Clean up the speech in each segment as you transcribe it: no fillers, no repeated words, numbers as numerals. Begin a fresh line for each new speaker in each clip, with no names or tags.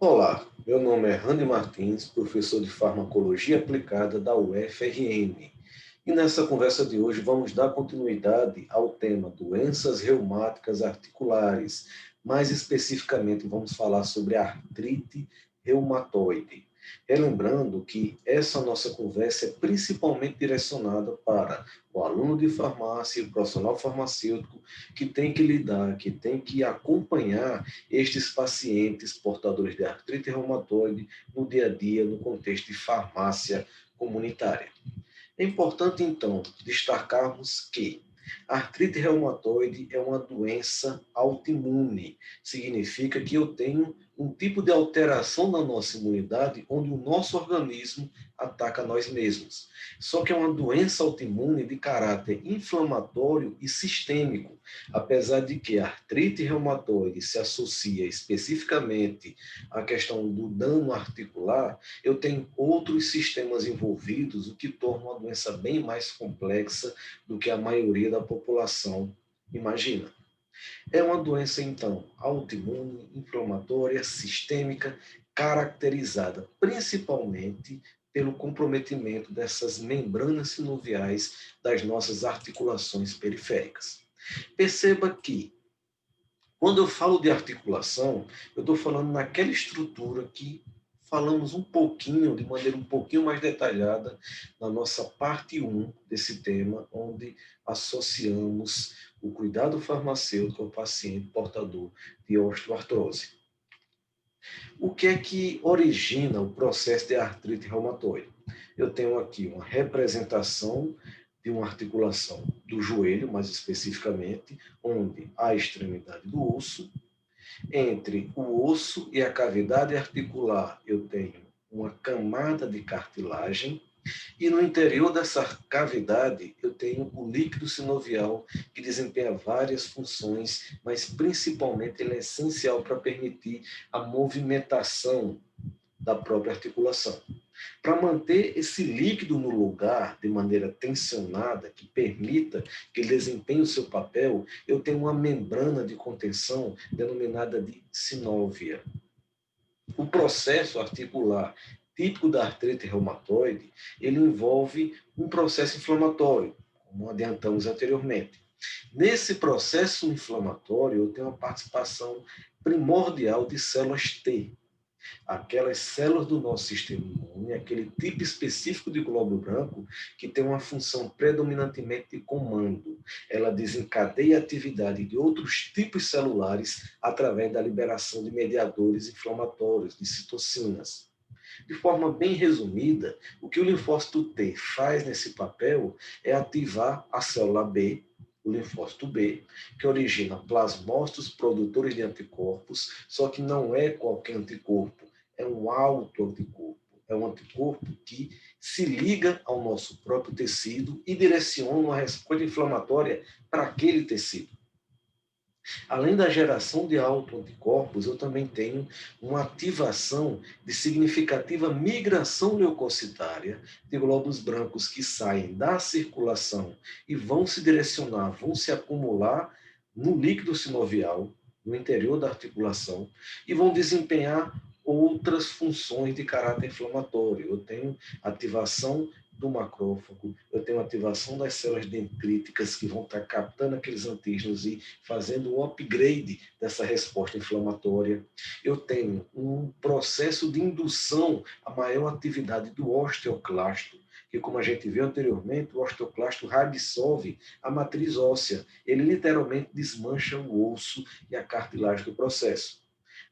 Olá, meu nome é Randy Martins, professor de farmacologia aplicada da UFRN. E nessa conversa de hoje vamos dar continuidade ao tema doenças reumáticas articulares. Mais especificamente, vamos falar sobre artrite reumatoide. Relembrando que essa nossa conversa é principalmente direcionada para o aluno de farmácia e o profissional farmacêutico que tem que lidar, que tem que acompanhar estes pacientes portadores de artrite reumatoide no dia a dia, no contexto de farmácia comunitária. É importante, então, destacarmos que a artrite reumatoide é uma doença autoimune. Significa que eu tenho um tipo de alteração na nossa imunidade onde o nosso organismo ataca nós mesmos. Só que é uma doença autoimune de caráter inflamatório e sistêmico. Apesar de que a artrite reumatoide se associa especificamente à questão do dano articular, eu tenho outros sistemas envolvidos, o que torna uma doença bem mais complexa do que a maioria da população imagina. É uma doença, então, autoimune, inflamatória, sistêmica, caracterizada principalmente pelo comprometimento dessas membranas sinoviais das nossas articulações periféricas. Perceba que quando eu falo de articulação, eu estou falando naquela estrutura que falamos um pouquinho, de maneira um pouquinho mais detalhada, na nossa parte um desse tema, onde associamos o cuidado farmacêutico ao paciente portador de osteoartrose. O que é que origina o processo de artrite reumatoide? Eu tenho aqui uma representação de uma articulação do joelho, mais especificamente, onde a extremidade do osso, entre o osso e a cavidade articular, eu tenho uma camada de cartilagem, e no interior dessa cavidade eu tenho o líquido sinovial, que desempenha várias funções, mas principalmente ele é essencial para permitir a movimentação da própria articulação. Para manter esse líquido no lugar de maneira tensionada, que permita que ele desempenhe o seu papel, eu tenho uma membrana de contenção denominada de sinóvia. O processo articular típico da artrite reumatoide, ele envolve um processo inflamatório, como adiantamos anteriormente. Nesse processo inflamatório, eu tenho a participação primordial de células T, aquelas células do nosso sistema imune, aquele tipo específico de glóbulo branco que tem uma função predominantemente de comando. Ela desencadeia a atividade de outros tipos celulares através da liberação de mediadores inflamatórios, de citocinas. De forma bem resumida, o que o linfócito T faz nesse papel é ativar a célula B, o linfócito B, que origina plasmócitos produtores de anticorpos, só que não é qualquer anticorpo, é um autoanticorpo. É um anticorpo que se liga ao nosso próprio tecido e direciona uma resposta inflamatória para aquele tecido. Além da geração de autoanticorpos, eu também tenho uma ativação de significativa migração leucocitária de glóbulos brancos que saem da circulação e vão se direcionar, vão se acumular no líquido sinovial, no interior da articulação, e vão desempenhar outras funções de caráter inflamatório. Eu tenho ativação do macrófago, eu tenho ativação das células dendríticas que vão estar captando aqueles antígenos e fazendo um upgrade dessa resposta inflamatória. Eu tenho um processo de indução à maior atividade do osteoclasto, que, como a gente viu anteriormente, o osteoclasto reabsorve a matriz óssea. Ele literalmente desmancha o osso e a cartilagem do processo.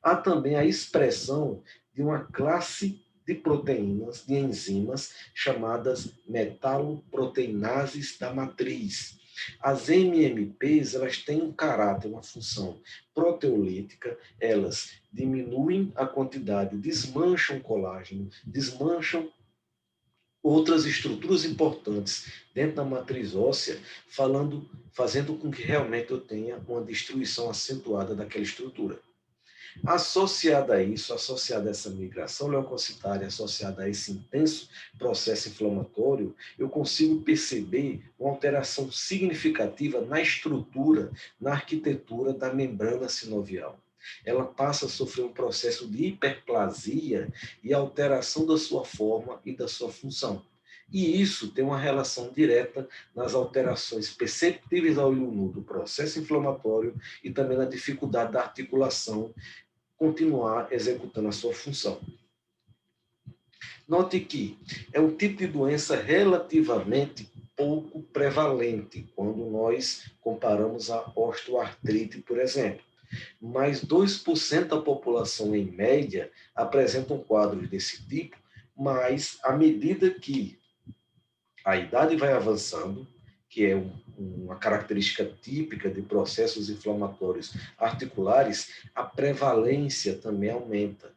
Há também a expressão de uma classe de proteínas, de enzimas, chamadas metaloproteinases da matriz. As MMPs, elas têm um caráter, uma função proteolítica, elas diminuem a quantidade, desmancham colágeno, desmancham outras estruturas importantes dentro da matriz óssea, fazendo com que realmente eu tenha uma destruição acentuada daquela estrutura. Associada a isso, associada a essa migração leucocitária, associada a esse intenso processo inflamatório, eu consigo perceber uma alteração significativa na estrutura, na arquitetura da membrana sinovial. ela passa a sofrer um processo de hiperplasia e alteração da sua forma e da sua função. E isso tem uma relação direta nas alterações perceptíveis ao olho nu do processo inflamatório e também na dificuldade da articulação continuar executando a sua função. Note que é um tipo de doença relativamente pouco prevalente quando nós comparamos a osteoartrite, por exemplo. Mas 2% da população, em média, apresentam quadros desse tipo, mas à medida que a idade vai avançando, que é uma característica típica de processos inflamatórios articulares, a prevalência também aumenta.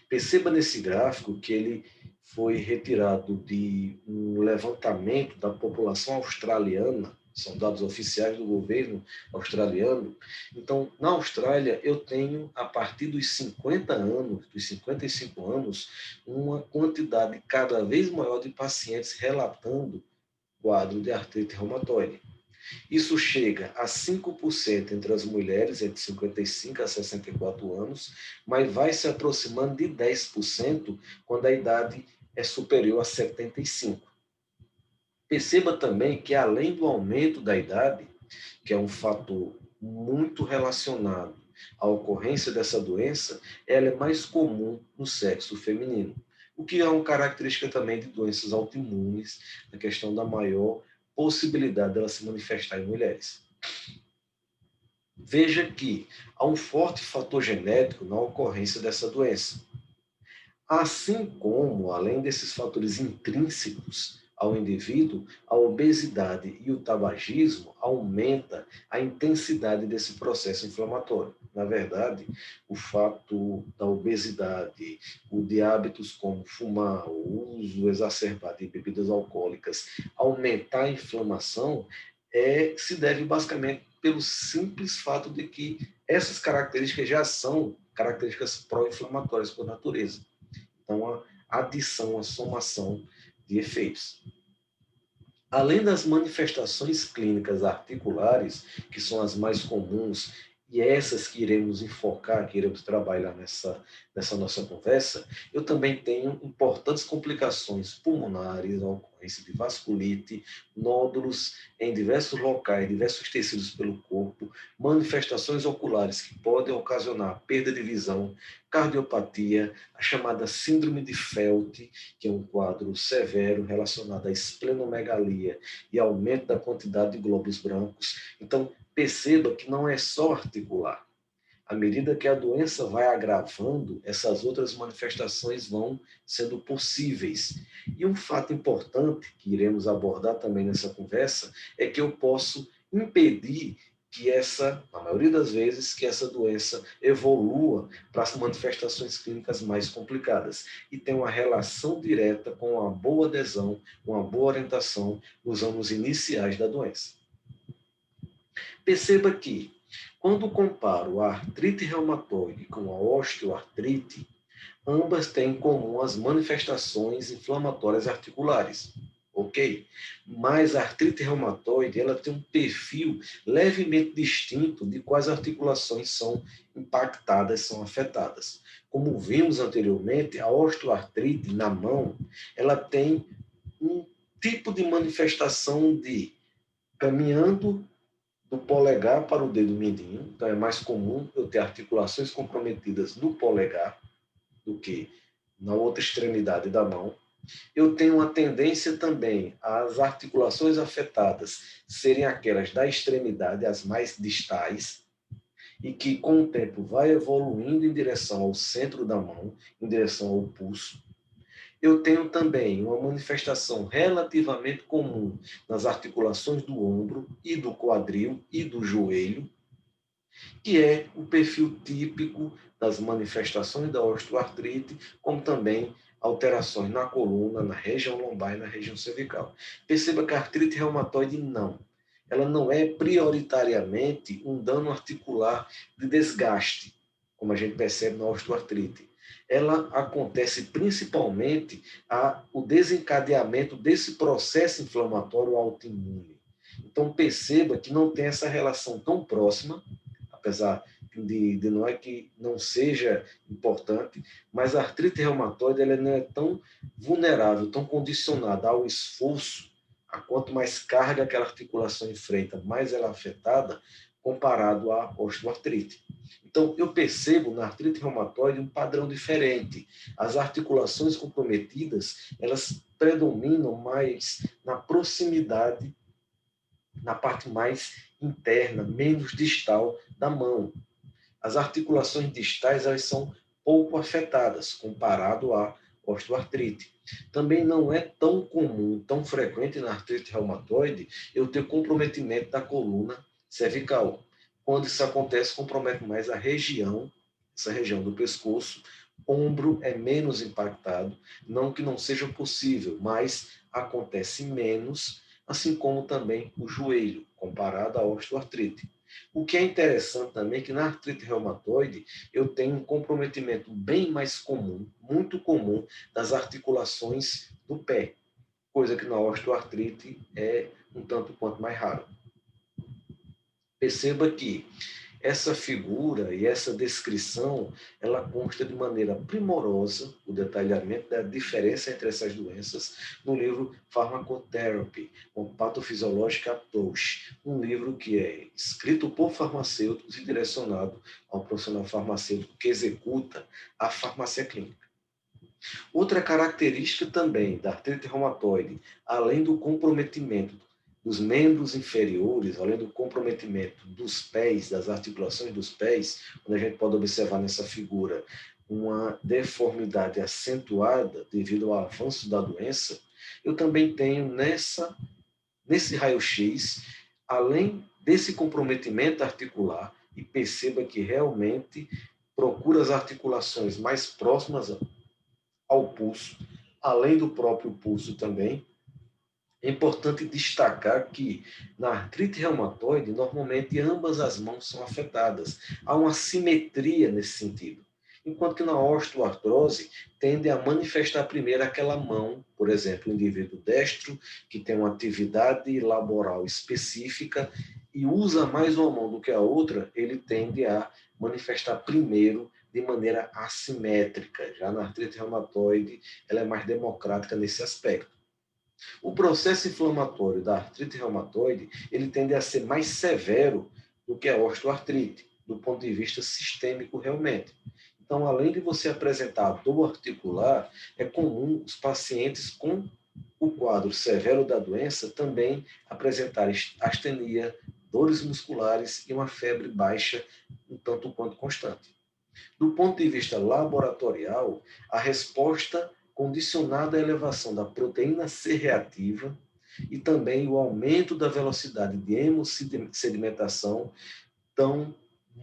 Perceba nesse gráfico que ele foi retirado de um levantamento da população australiana, são dados oficiais do governo australiano. Então, na Austrália, eu tenho, a partir dos 50 anos, dos 55 anos, uma quantidade cada vez maior de pacientes relatando quadro de artrite reumatoide. Isso chega a 5% entre as mulheres entre 55 a 64 anos, mas vai se aproximando de 10% quando a idade é superior a 75. Perceba também que, além do aumento da idade, que é um fator muito relacionado à ocorrência dessa doença, ela é mais comum no sexo feminino, o que é uma característica também de doenças autoimunes, na questão da maior possibilidade dela se manifestar em mulheres. Veja que há um forte fator genético na ocorrência dessa doença. Assim como, além desses fatores intrínsecos ao indivíduo, a obesidade e o tabagismo aumenta a intensidade desse processo inflamatório. Na verdade, o fato da obesidade, o de hábitos como fumar, o uso exacerbado de bebidas alcoólicas, aumentar a inflamação, se deve basicamente pelo simples fato de que essas características já são características pró-inflamatórias por natureza. Então, a adição, a somação de efeitos. Além das manifestações clínicas articulares, que são as mais comuns, e essas que iremos enfocar, que iremos trabalhar nessa nossa conversa, eu também tenho importantes complicações pulmonares, a ocorrência de vasculite, nódulos em diversos locais, diversos tecidos pelo corpo, manifestações oculares que podem ocasionar perda de visão, cardiopatia, a chamada síndrome de Felt, que é um quadro severo relacionado à esplenomegalia e aumento da quantidade de glóbulos brancos. Então, perceba que não é só articular. À medida que a doença vai agravando, essas outras manifestações vão sendo possíveis. E um fato importante que iremos abordar também nessa conversa é que eu posso impedir que na maioria das vezes, que essa doença evolua para as manifestações clínicas mais complicadas e tem uma relação direta com uma boa adesão, uma boa orientação nos anos iniciais da doença. Perceba que, quando comparo a artrite reumatoide com a osteoartrite, ambas têm em comum as manifestações inflamatórias articulares, ok? Mas a artrite reumatoide, ela tem um perfil levemente distinto de quais articulações são impactadas, são afetadas. Como vimos anteriormente, a osteoartrite na mão, ela tem um tipo de manifestação de caminhando do polegar para o dedo mindinho. Então, é mais comum eu ter articulações comprometidas no polegar do que na outra extremidade da mão. Eu tenho uma tendência também às articulações afetadas serem aquelas da extremidade, as mais distais, e que com o tempo vai evoluindo em direção ao centro da mão, em direção ao pulso. Eu tenho também uma manifestação relativamente comum nas articulações do ombro e do quadril e do joelho, que é o perfil típico das manifestações da osteoartrite, como também alterações na coluna, na região lombar e na região cervical. Perceba que a artrite reumatoide não. Ela não é prioritariamente um dano articular de desgaste, como a gente percebe na osteoartrite. Ela acontece principalmente o desencadeamento desse processo inflamatório autoimune. Então, perceba que não tem essa relação tão próxima, apesar não é que não seja importante, mas a artrite reumatoide ela não é tão vulnerável, tão condicionada ao esforço, a quanto mais carga aquela articulação enfrenta, mais ela é afetada, comparado à osteoartrite. Então, eu percebo na artrite reumatoide um padrão diferente. As articulações comprometidas, elas predominam mais na proximidade, na parte mais interna, menos distal da mão. As articulações distais elas são pouco afetadas comparado à osteoartrite. Também não é tão comum, tão frequente na artrite reumatoide eu ter comprometimento da coluna cervical. Quando isso acontece, compromete mais a região, essa região do pescoço. Ombro é menos impactado, não que não seja possível, mas acontece menos, assim como também o joelho, comparado à osteoartrite. O que é interessante também é que na artrite reumatoide eu tenho um comprometimento bem mais comum, muito comum, das articulações do pé, coisa que na osteoartrite é um tanto quanto mais raro. Perceba que essa figura e essa descrição, ela consta de maneira primorosa, o detalhamento da diferença entre essas doenças, no livro Pharmacotherapy, uma Pathophysiological Approach, um livro que é escrito por farmacêuticos e direcionado ao profissional farmacêutico que executa a farmácia clínica. Outra característica também da artrite reumatoide, além do comprometimento dos membros inferiores, além do comprometimento dos pés, das articulações dos pés, onde a gente pode observar nessa figura uma deformidade acentuada devido ao avanço da doença, eu também tenho nesse raio-x, além desse comprometimento articular, e perceba que realmente procura as articulações mais próximas ao pulso, além do próprio pulso também. É importante destacar que na artrite reumatoide, normalmente ambas as mãos são afetadas. Há uma simetria nesse sentido. Enquanto que na osteoartrose, tende a manifestar primeiro aquela mão, por exemplo, o indivíduo destro, que tem uma atividade laboral específica e usa mais uma mão do que a outra, ele tende a manifestar primeiro de maneira assimétrica. Já na artrite reumatoide, ela é mais democrática nesse aspecto. O processo inflamatório da artrite reumatoide, ele tende a ser mais severo do que a osteoartrite, do ponto de vista sistêmico realmente. Então, além de você apresentar dor articular, é comum os pacientes com o quadro severo da doença também apresentarem astenia, dores musculares e uma febre baixa, um tanto quanto constante. Do ponto de vista laboratorial, a resposta condicionada à elevação da proteína C reativa e também o aumento da velocidade de hemossedimentação estão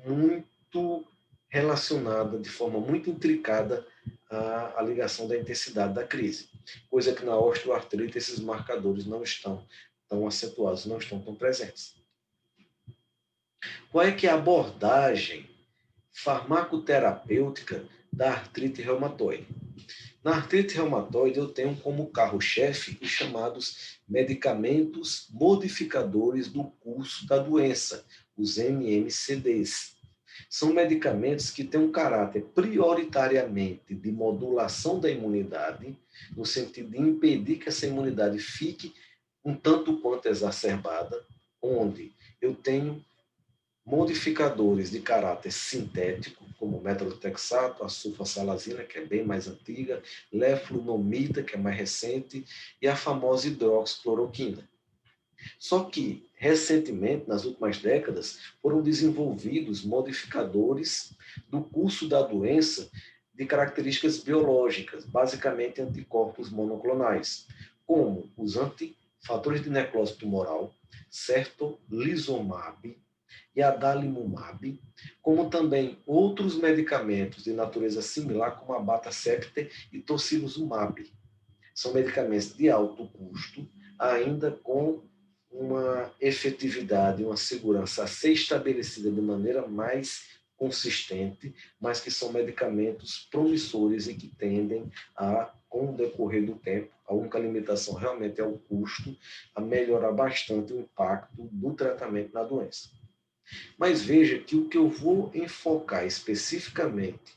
muito relacionada de forma muito intricada à ligação da intensidade da crise, coisa que na osteoartrite esses marcadores não estão tão acentuados, não estão tão presentes. Qual é que é a abordagem farmacoterapêutica da artrite reumatoide? Na artrite reumatoide, eu tenho como carro-chefe os chamados medicamentos modificadores do curso da doença, os MMCDs. São medicamentos que têm um caráter prioritariamente de modulação da imunidade, no sentido de impedir que essa imunidade fique um tanto quanto exacerbada, onde eu tenho modificadores de caráter sintético, como metrotexato, a sulfasalazina, que é bem mais antiga, leflunomida, que é mais recente, e a famosa hidroxicloroquina. Só que, recentemente, nas últimas décadas, foram desenvolvidos modificadores do curso da doença de características biológicas, basicamente anticorpos monoclonais, como os antifatores de necrose tumoral, certolizumab, e adalimumab, como também outros medicamentos de natureza similar, como a abatacepta e tocilizumab. São medicamentos de alto custo, ainda com uma efetividade, uma segurança a ser estabelecida de maneira mais consistente, mas que são medicamentos promissores e que tendem a, com o decorrer do tempo, a única limitação realmente é o custo, a melhorar bastante o impacto do tratamento na doença. Mas veja que o que eu vou enfocar especificamente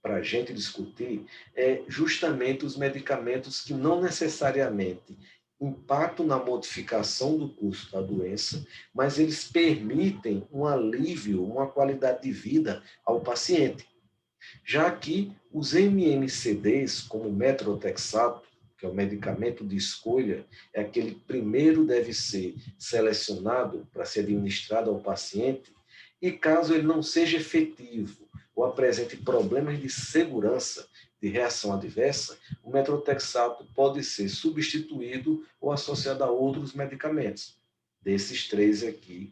para a gente discutir é justamente os medicamentos que não necessariamente impactam na modificação do curso da doença, mas eles permitem um alívio, uma qualidade de vida ao paciente. Já que os MMCDs, como o metrotexato, que é o medicamento de escolha, é aquele que primeiro deve ser selecionado para ser administrado ao paciente, e caso ele não seja efetivo ou apresente problemas de segurança, de reação adversa, o metrotexato pode ser substituído ou associado a outros medicamentos. Desses três aqui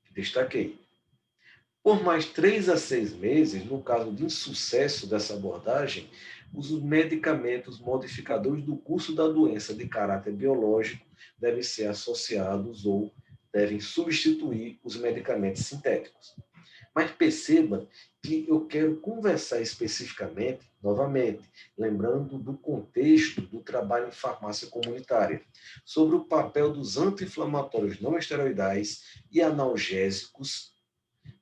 que destaquei. Por mais 3 a 6 meses, no caso de insucesso dessa abordagem, os medicamentos modificadores do curso da doença de caráter biológico devem ser associados ou devem substituir os medicamentos sintéticos. Mas perceba que eu quero conversar especificamente, novamente, lembrando do contexto do trabalho em farmácia comunitária, sobre o papel dos anti-inflamatórios não esteroidais e analgésicos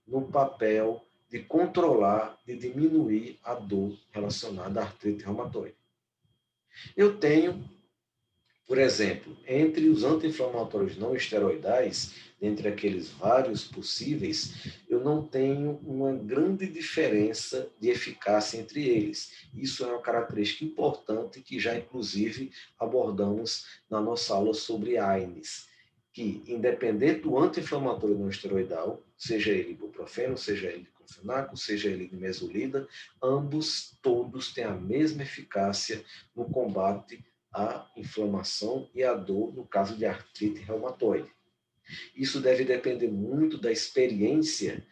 no papel de controlar, de diminuir a dor relacionada à artrite reumatoide. Eu tenho, por exemplo, entre os anti-inflamatórios não esteroidais, dentre aqueles vários possíveis, eu não tenho uma grande diferença de eficácia entre eles. Isso é uma característica importante que já, inclusive, abordamos na nossa aula sobre AINES, que, independente do anti-inflamatório não esteroidal, seja ele ibuprofeno, seja ele diclofenaco, seja ele de mesolida, ambos, todos têm a mesma eficácia no combate à inflamação e à dor no caso de artrite reumatoide. Isso deve depender muito da experiência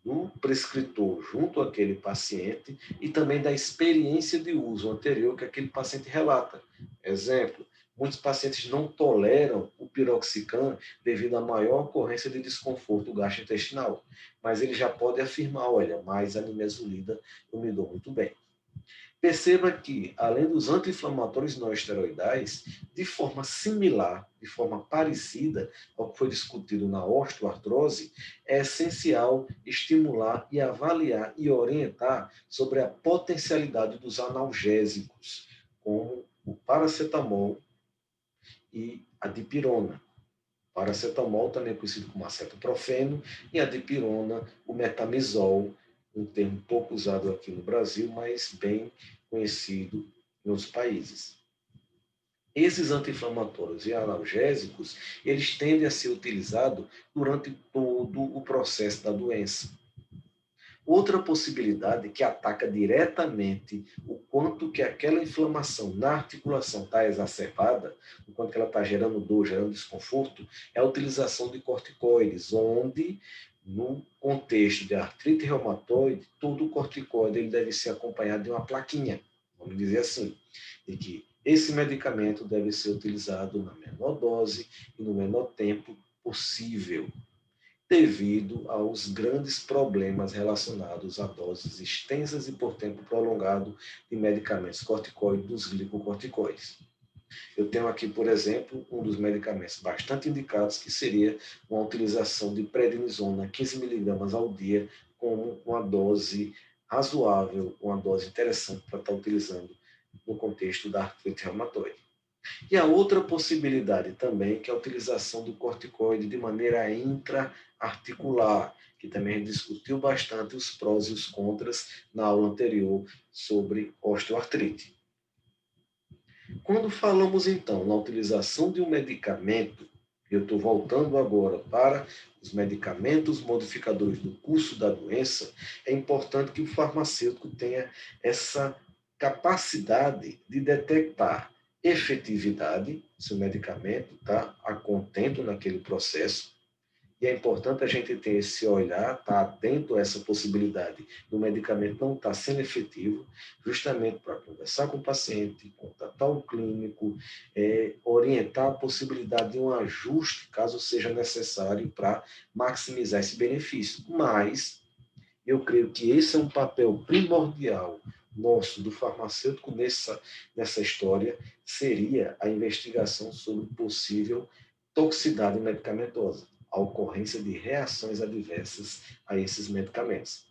do prescritor junto àquele paciente e também da experiência de uso anterior que aquele paciente relata. Exemplo, muitos pacientes não toleram o piroxicam devido à maior ocorrência de desconforto gastrointestinal, mas ele já pode afirmar, olha, mais a nimesulida eu me dou muito bem. Perceba que, além dos anti-inflamatórios não esteroidais, de forma similar, de forma parecida ao que foi discutido na osteoartrose, é essencial estimular e avaliar e orientar sobre a potencialidade dos analgésicos, como o paracetamol e a dipirona. Paracetamol, também conhecido como acetoprofeno, e a dipirona, o metamizol, um termo pouco usado aqui no Brasil, mas bem conhecido em outros países. Esses anti-inflamatórios e analgésicos, eles tendem a ser utilizados durante todo o processo da doença. Outra possibilidade que ataca diretamente o quanto que aquela inflamação na articulação está exacerbada, o quanto que ela está gerando dor, gerando desconforto, é a utilização de corticoides, onde, no contexto de artrite reumatoide, todo corticoide ele deve ser acompanhado de uma plaquinha, vamos dizer assim, de que esse medicamento deve ser utilizado na menor dose e no menor tempo possível, devido aos grandes problemas relacionados a doses extensas e por tempo prolongado de medicamentos corticoides, dos glicocorticoides. Eu tenho aqui, por exemplo, um dos medicamentos bastante indicados, que seria uma utilização de prednisona 15 mg ao dia, como uma dose razoável, uma dose interessante para estar utilizando no contexto da artrite reumatoide. E a outra possibilidade também, que é a utilização do corticoide de maneira intra-articular, que também discutiu bastante os prós e os contras na aula anterior sobre osteoartrite. Quando falamos, então, na utilização de um medicamento, eu estou voltando agora para os medicamentos modificadores do curso da doença, é importante que o farmacêutico tenha essa capacidade de detectar efetividade, se o medicamento está a contento naquele processo. E é importante a gente ter esse olhar, estar atento a essa possibilidade do medicamento não estar sendo efetivo, justamente para conversar com o paciente, contatar o clínico, orientar a possibilidade de um ajuste, caso seja necessário, para maximizar esse benefício. Mas eu creio que esse é um papel primordial nosso, do farmacêutico, nessa história, seria a investigação sobre possível toxicidade medicamentosa. a ocorrência de reações adversas a esses medicamentos.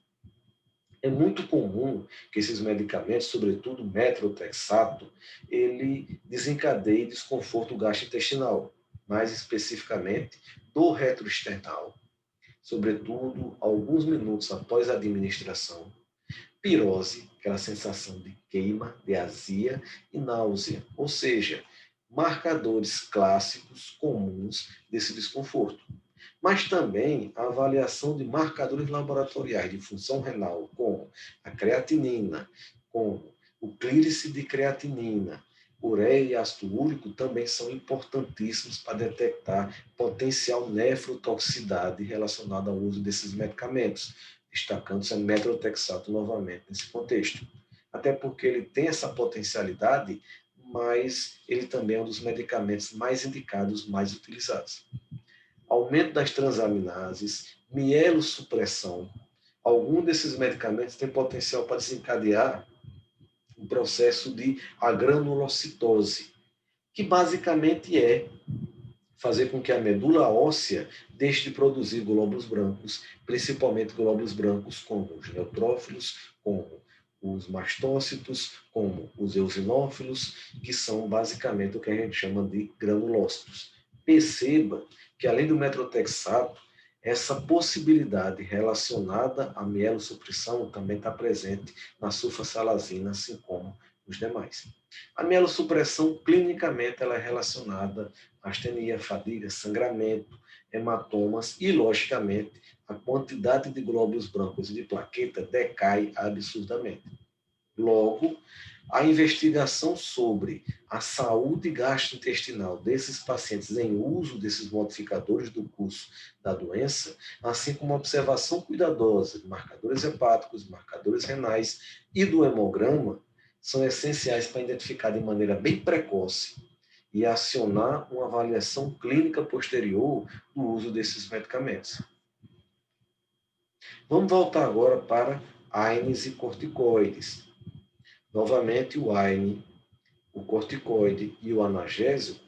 É muito comum que esses medicamentos, sobretudo o metrotexato, ele desencadeie desconforto gastrointestinal, mais especificamente dor retroesternal, sobretudo alguns minutos após a administração, pirose, aquela sensação de queima, de azia e náusea, ou seja, marcadores clássicos comuns desse desconforto. Mas também a avaliação de marcadores laboratoriais de função renal, como a creatinina, como o clírice de creatinina, ureia e ácido úrico, também são importantíssimos para detectar potencial nefrotoxicidade relacionada ao uso desses medicamentos, destacando-se a metrotexato novamente nesse contexto. Até porque ele tem essa potencialidade, mas ele também é um dos medicamentos mais indicados, mais utilizados. Aumento das transaminases, mielossupressão. Algum desses medicamentos tem potencial para desencadear um processo de agranulocitose, que basicamente é fazer com que a medula óssea deixe de produzir glóbulos brancos, principalmente glóbulos brancos como os neutrófilos, como os mastócitos, como os eosinófilos, que são basicamente o que a gente chama de granulócitos. Perceba que, além do metrotexato, essa possibilidade relacionada à mielossupressão também está presente na sulfasalazina, assim como os demais. A mielossupressão, clinicamente, ela é relacionada à astenia, fadiga, sangramento, hematomas e, logicamente, a quantidade de glóbulos brancos e de plaqueta decai absurdamente. Logo, a investigação sobre a saúde gastrointestinal desses pacientes em uso desses modificadores do curso da doença, assim como a observação cuidadosa de marcadores hepáticos, marcadores renais e do hemograma, são essenciais para identificar de maneira bem precoce e acionar uma avaliação clínica posterior do uso desses medicamentos. Vamos voltar agora para AINES e corticoides. Novamente, o AINE, o corticoide e o analgésico,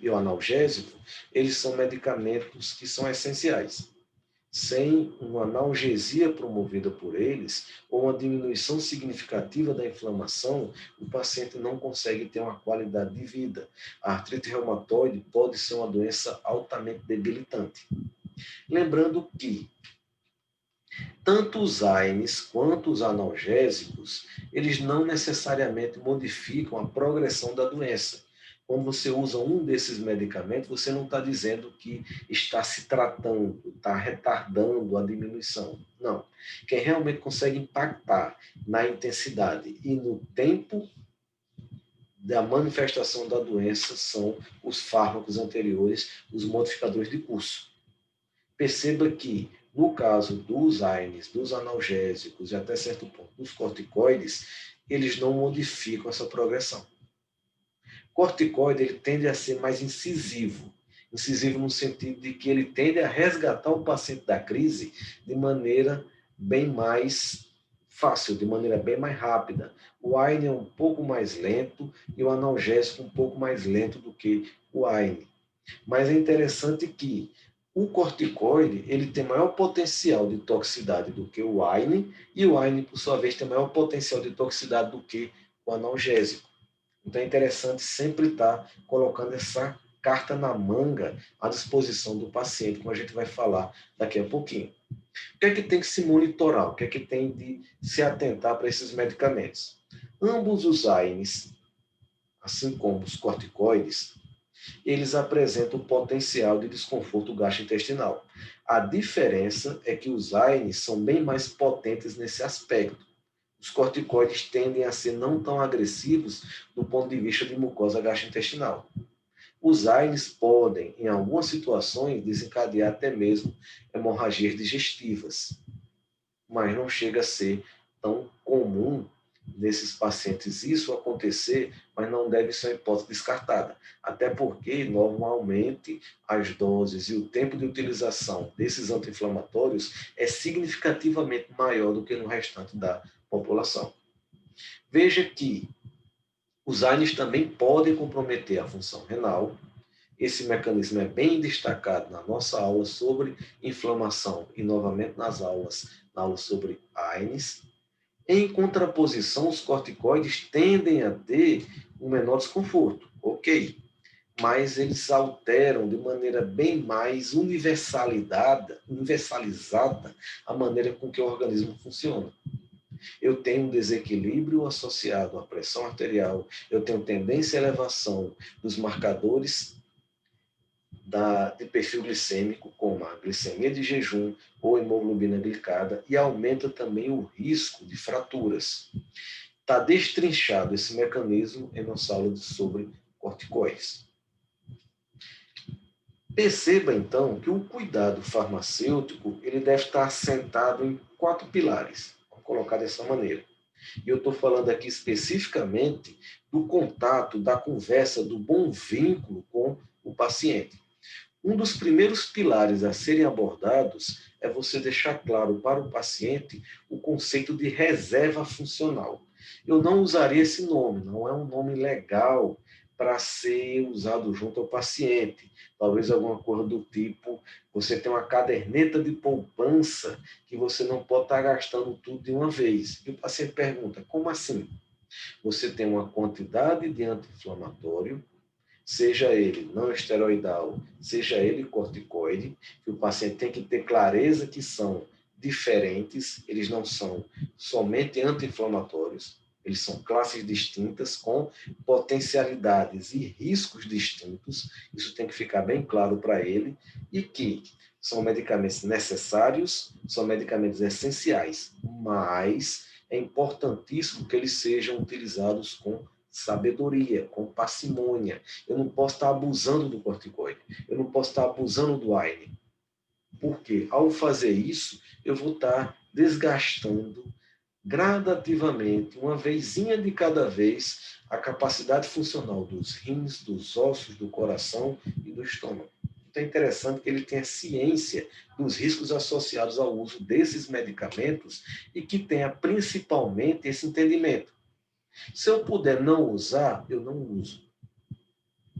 eles são medicamentos que são essenciais. Sem uma analgesia promovida por eles, ou uma diminuição significativa da inflamação, o paciente não consegue ter uma qualidade de vida. A artrite reumatoide pode ser uma doença altamente debilitante. Lembrando que tanto os AINES quanto os analgésicos, eles não necessariamente modificam a progressão da doença. Quando você usa um desses medicamentos, você não está dizendo que está se tratando, está retardando a diminuição. Não. Quem realmente consegue impactar na intensidade e no tempo da manifestação da doença são os fármacos anteriores, os modificadores de curso. Perceba que, no caso dos AINES, dos analgésicos e até certo ponto dos corticoides, eles não modificam essa progressão. Corticoide, ele tende a ser mais incisivo. Incisivo no sentido de que ele tende a resgatar o paciente da crise de maneira bem mais fácil, de maneira bem mais rápida. O AINE é um pouco mais lento e o analgésico um pouco mais lento do que o AINE. Mas é interessante que o corticoide, ele tem maior potencial de toxicidade do que o AINE, e o AINE, por sua vez, tem maior potencial de toxicidade do que o analgésico. Então é interessante sempre estar colocando essa carta na manga à disposição do paciente, como a gente vai falar daqui a pouquinho. O que é que tem que se monitorar? O que é que tem de se atentar para esses medicamentos? Ambos os AINES, assim como os corticoides, eles apresentam potencial de desconforto gastrointestinal. A diferença é que os AINES são bem mais potentes nesse aspecto. Os corticoides tendem a ser não tão agressivos do ponto de vista de mucosa gastrointestinal. Os AINES podem, em algumas situações, desencadear até mesmo hemorragias digestivas, mas não chega a ser tão comum nesses pacientes isso acontecer, mas não deve ser uma hipótese descartada. Até porque, normalmente, as doses e o tempo de utilização desses anti-inflamatórios é significativamente maior do que no restante da população. Veja que os AINES também podem comprometer a função renal, Esse mecanismo é bem destacado na nossa aula sobre inflamação e, novamente, na aula sobre AINES. Em contraposição, os corticoides tendem a ter um menor desconforto, ok? Mas eles alteram de maneira bem mais universalizada a maneira com que o organismo funciona. Eu tenho um desequilíbrio associado à pressão arterial, eu tenho tendência à elevação dos marcadores de perfil glicêmico, como a glicemia de jejum ou hemoglobina glicada, e aumenta também o risco de fraturas. Está destrinchado esse mecanismo em nossa aula sobre corticoides. Perceba, então, que o cuidado farmacêutico ele deve estar assentado em 4 pilares. Vamos colocar dessa maneira. E eu estou falando aqui especificamente do contato, da conversa, do bom vínculo com o paciente. Um dos primeiros pilares a serem abordados é você deixar claro para o paciente o conceito de reserva funcional. Eu não usaria esse nome, não é um nome legal para ser usado junto ao paciente. Talvez alguma coisa do tipo, você tem uma caderneta de poupança que você não pode estar gastando tudo de uma vez. E o paciente pergunta, como assim? Você tem uma quantidade de anti-inflamatório, seja ele não esteroidal, seja ele corticoide, que o paciente tem que ter clareza que são diferentes, eles não são somente anti-inflamatórios, eles são classes distintas com potencialidades e riscos distintos, isso tem que ficar bem claro para ele, e que são medicamentos necessários, são medicamentos essenciais, mas é importantíssimo que eles sejam utilizados com sabedoria, com parcimônia. Eu não posso estar abusando do corticoide, eu não posso estar abusando do AINE, porque ao fazer isso, eu vou estar desgastando gradativamente, uma vezinha de cada vez, a capacidade funcional dos rins, dos ossos, do coração e do estômago. Então é interessante que ele tenha ciência dos riscos associados ao uso desses medicamentos e que tenha principalmente esse entendimento. Se eu puder não usar, eu não uso.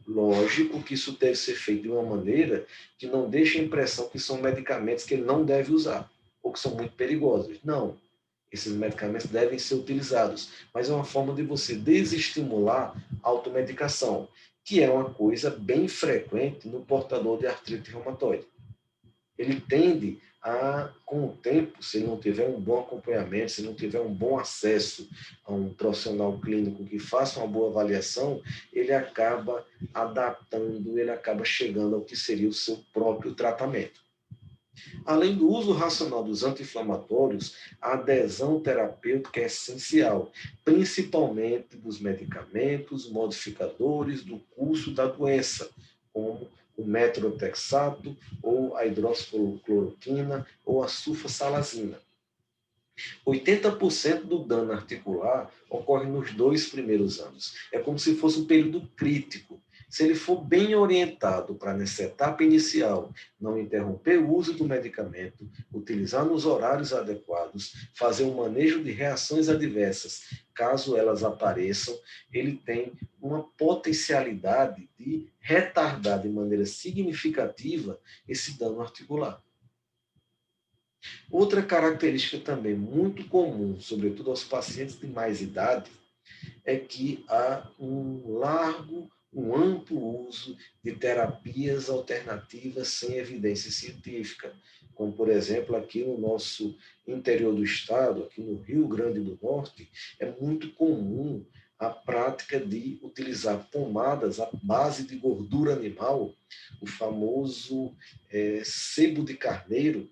Lógico que isso deve ser feito de uma maneira que não deixe a impressão que são medicamentos que ele não deve usar, ou que são muito perigosos. Não. Esses medicamentos devem ser utilizados, mas é uma forma de você desestimular a automedicação, que é uma coisa bem frequente no portador de artrite reumatoide. Ele tende a, com o tempo, se ele não tiver um bom acompanhamento, se não tiver um bom acesso a um profissional clínico que faça uma boa avaliação, ele acaba adaptando, ele acaba chegando ao que seria o seu próprio tratamento. Além do uso racional dos anti-inflamatórios, a adesão terapêutica é essencial, principalmente dos medicamentos modificadores do curso da doença, como o metrotexato, ou a hidroxicloroquina, ou a sulfasalazina. 80% do dano articular ocorre nos 2 primeiros anos. É como se fosse um período crítico. Se ele for bem orientado para nessa etapa inicial, não interromper o uso do medicamento, utilizar nos horários adequados, fazer um manejo de reações adversas, caso elas apareçam, ele tem uma potencialidade de retardar de maneira significativa esse dano articular. Outra característica também muito comum, sobretudo aos pacientes de mais idade, é que há um amplo uso de terapias alternativas sem evidência científica, como, por exemplo, aqui no nosso interior do estado, aqui no Rio Grande do Norte, é muito comum a prática de utilizar pomadas à base de gordura animal, o famoso sebo de carneiro,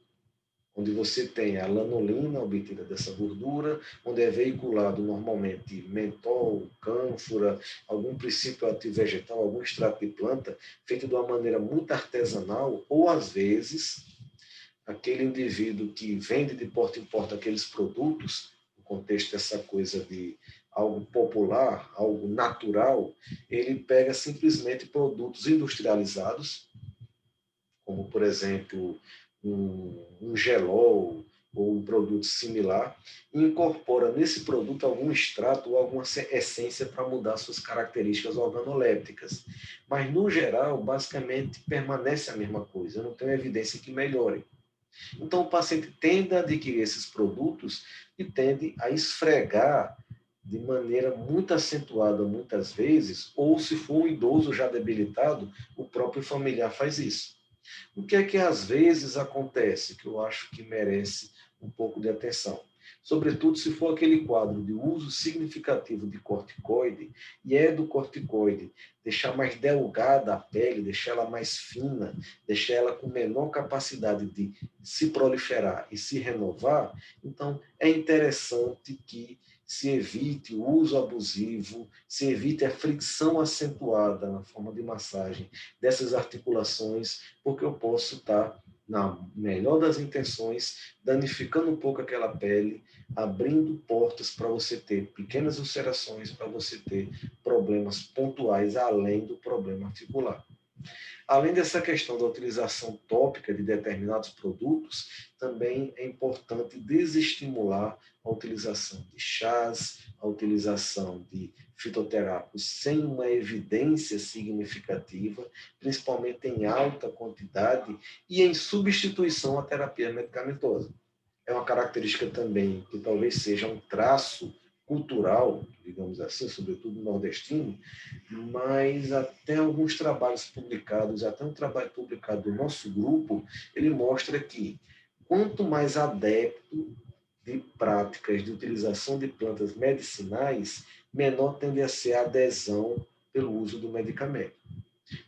onde você tem a lanolina obtida dessa gordura, onde é veiculado normalmente mentol, cânfora, algum princípio ativo vegetal, algum extrato de planta, feito de uma maneira muito artesanal, ou às vezes, aquele indivíduo que vende de porta em porta aqueles produtos, no contexto dessa coisa de algo popular, algo natural, ele pega simplesmente produtos industrializados, como, por exemplo, um gelol, ou um produto similar, e incorpora nesse produto algum extrato ou alguma essência para mudar suas características organolépticas. Mas, no geral, basicamente permanece a mesma coisa, eu não tenho evidência que melhore. Então, o paciente tende a adquirir esses produtos e tende a esfregar de maneira muito acentuada, muitas vezes, ou se for um idoso já debilitado, o próprio familiar faz isso. O que é que às vezes acontece, que eu acho que merece um pouco de atenção? Sobretudo se for aquele quadro de uso significativo de corticoide, e é do corticoide deixar mais delgada a pele, deixar ela mais fina, deixar ela com menor capacidade de se proliferar e se renovar, então é interessante que se evite o uso abusivo, se evite a fricção acentuada na forma de massagem dessas articulações, porque eu posso estar, na melhor das intenções, danificando um pouco aquela pele, abrindo portas para você ter pequenas ulcerações, para você ter problemas pontuais além do problema articular. Além dessa questão da utilização tópica de determinados produtos, também é importante desestimular a utilização de chás, a utilização de fitoterápicos sem uma evidência significativa, principalmente em alta quantidade e em substituição à terapia medicamentosa. É uma característica também que talvez seja um traço cultural, digamos assim, sobretudo nordestino, mas até alguns trabalhos publicados, até um trabalho publicado do nosso grupo, ele mostra que quanto mais adepto de práticas de utilização de plantas medicinais, menor tende a ser a adesão pelo uso do medicamento.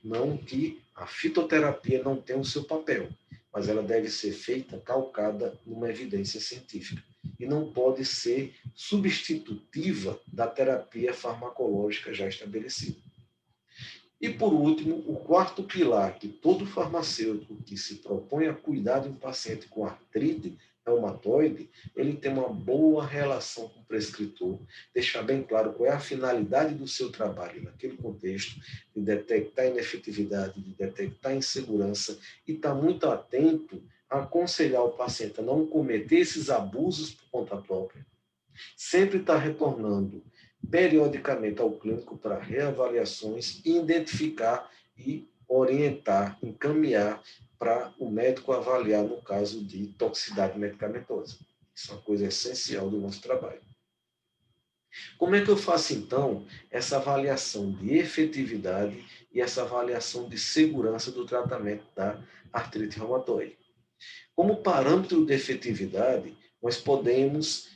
Não que a fitoterapia não tenha o seu papel, mas ela deve ser feita calcada numa evidência científica e não pode ser substitutiva da terapia farmacológica já estabelecida. E, por último, o quarto pilar que todo farmacêutico que se propõe a cuidar de um paciente com artrite reumatoide, ele tem uma boa relação com o prescritor, deixar bem claro qual é a finalidade do seu trabalho naquele contexto, de detectar inefetividade, de detectar insegurança, e estar muito atento a aconselhar o paciente a não cometer esses abusos por conta própria, sempre estar retornando periodicamente ao clínico para reavaliações e identificar e orientar, encaminhar para o médico avaliar no caso de toxicidade medicamentosa. Isso é uma coisa essencial do nosso trabalho. Como é que eu faço, então, essa avaliação de efetividade e essa avaliação de segurança do tratamento da artrite reumatoide? Como parâmetro de efetividade, nós podemos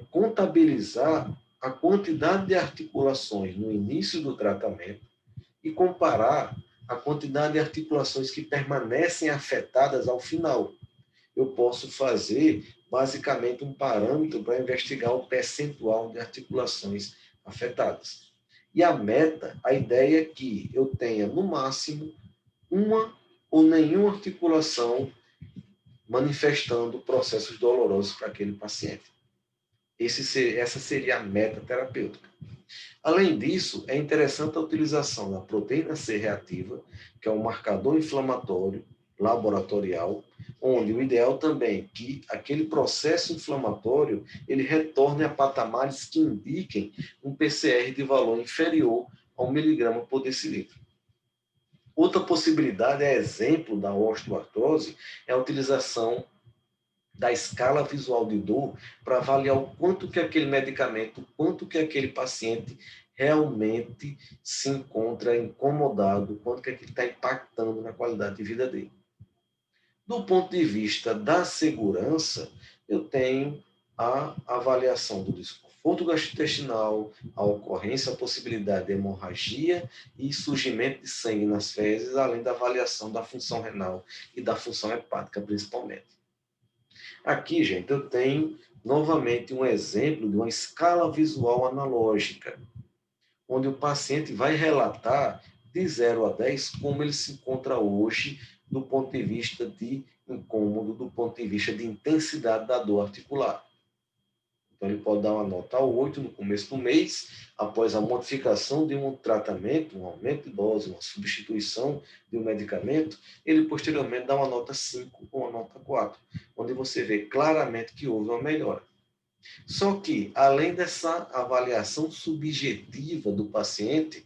contabilizar a quantidade de articulações no início do tratamento e comparar a quantidade de articulações que permanecem afetadas ao final. Eu posso fazer, basicamente, um parâmetro para investigar o percentual de articulações afetadas. E a meta, a ideia é que eu tenha, no máximo, uma ou nenhuma articulação manifestando processos dolorosos para aquele paciente. Essa seria a meta terapêutica. Além disso, é interessante a utilização da proteína C reativa, que é um marcador inflamatório laboratorial, onde o ideal também é que aquele processo inflamatório ele retorne a patamares que indiquem um PCR de valor inferior a 1 miligrama por decilitro. Outra possibilidade, exemplo da osteoartrose, é a utilização da escala visual de dor para avaliar o quanto que aquele medicamento, o quanto que aquele paciente realmente se encontra incomodado, o quanto que aquilo está impactando na qualidade de vida dele. Do ponto de vista da segurança, eu tenho a avaliação do desconforto gastrointestinal, a ocorrência, a possibilidade de hemorragia e surgimento de sangue nas fezes, além da avaliação da função renal e da função hepática, principalmente. Aqui, gente, eu tenho novamente um exemplo de uma escala visual analógica, onde o paciente vai relatar de 0 a 10 como ele se encontra hoje do ponto de vista de incômodo, do ponto de vista de intensidade da dor articular. Então, ele pode dar uma nota 8 no começo do mês, após a modificação de um tratamento, um aumento de dose, uma substituição de um medicamento, ele posteriormente dá uma nota 5 ou uma nota 4, onde você vê claramente que houve uma melhora. Só que, além dessa avaliação subjetiva do paciente,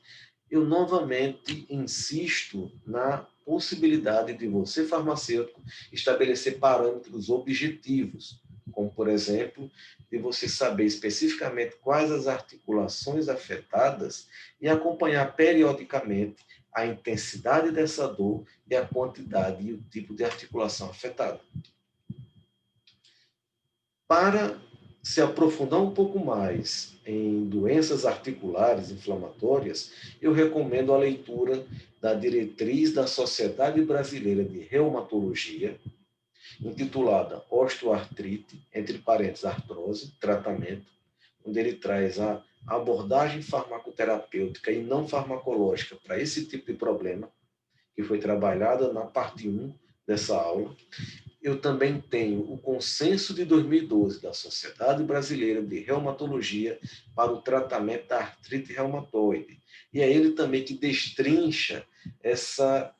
eu novamente insisto na possibilidade de você, farmacêutico, estabelecer parâmetros objetivos, como, por exemplo, de você saber especificamente quais as articulações afetadas e acompanhar periodicamente a intensidade dessa dor e a quantidade e o tipo de articulação afetada. Para se aprofundar um pouco mais em doenças articulares inflamatórias, eu recomendo a leitura da diretriz da Sociedade Brasileira de Reumatologia, intitulada Osteoartrite, entre parênteses, artrose, tratamento, onde ele traz a abordagem farmacoterapêutica e não farmacológica para esse tipo de problema, que foi trabalhada na parte 1 dessa aula. Eu também tenho o consenso de 2012 da Sociedade Brasileira de Reumatologia para o tratamento da artrite reumatoide. E é ele também que destrincha essa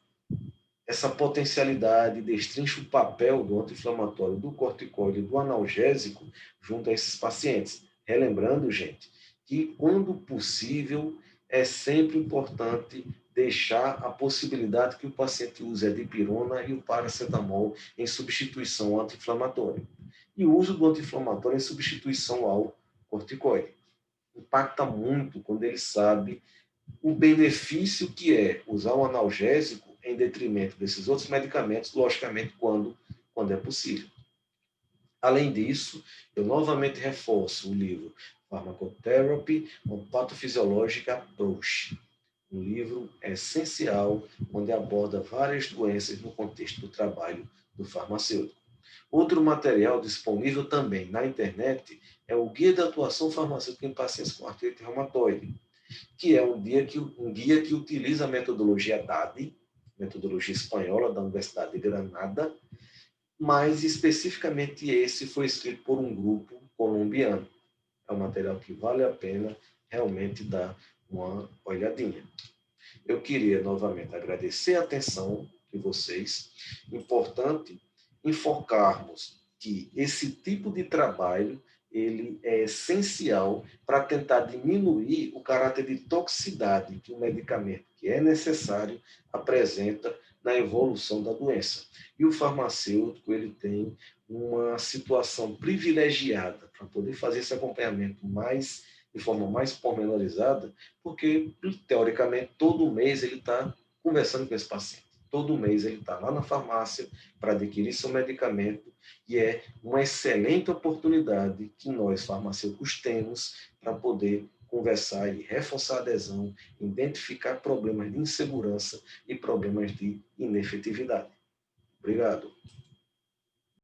potencialidade, destrincha o papel do anti-inflamatório, do corticoide e do analgésico junto a esses pacientes. Relembrando, gente, que quando possível é sempre importante deixar a possibilidade que o paciente use a dipirona e o paracetamol em substituição ao anti-inflamatório. E o uso do anti-inflamatório em substituição ao corticoide. Impacta muito quando ele sabe o benefício que é usar um analgésico em detrimento desses outros medicamentos, logicamente, quando é possível. Além disso, eu novamente reforço o livro Pharmacotherapy, uma Pathophysiological Approach, um livro essencial, onde aborda várias doenças no contexto do trabalho do farmacêutico. Outro material disponível também na internet é o Guia de Atuação Farmacêutica em Pacientes com Artrite Reumatoide, que é um guia que utiliza a metodologia DADI, metodologia espanhola da Universidade de Granada, mas especificamente esse foi escrito por um grupo colombiano. É um material que vale a pena realmente dar uma olhadinha. Eu queria novamente agradecer a atenção de vocês. Importante enfocarmos que esse tipo de trabalho ele é essencial para tentar diminuir o caráter de toxicidade que o medicamento que é necessário apresenta na evolução da doença. E o farmacêutico ele tem uma situação privilegiada para poder fazer esse acompanhamento de forma mais pormenorizada, porque, teoricamente, todo mês ele está conversando com esse paciente. Todo mês ele está lá na farmácia para adquirir seu medicamento e é uma excelente oportunidade que nós, farmacêuticos, temos para poder conversar e reforçar a adesão, identificar problemas de insegurança e problemas de inefetividade. Obrigado.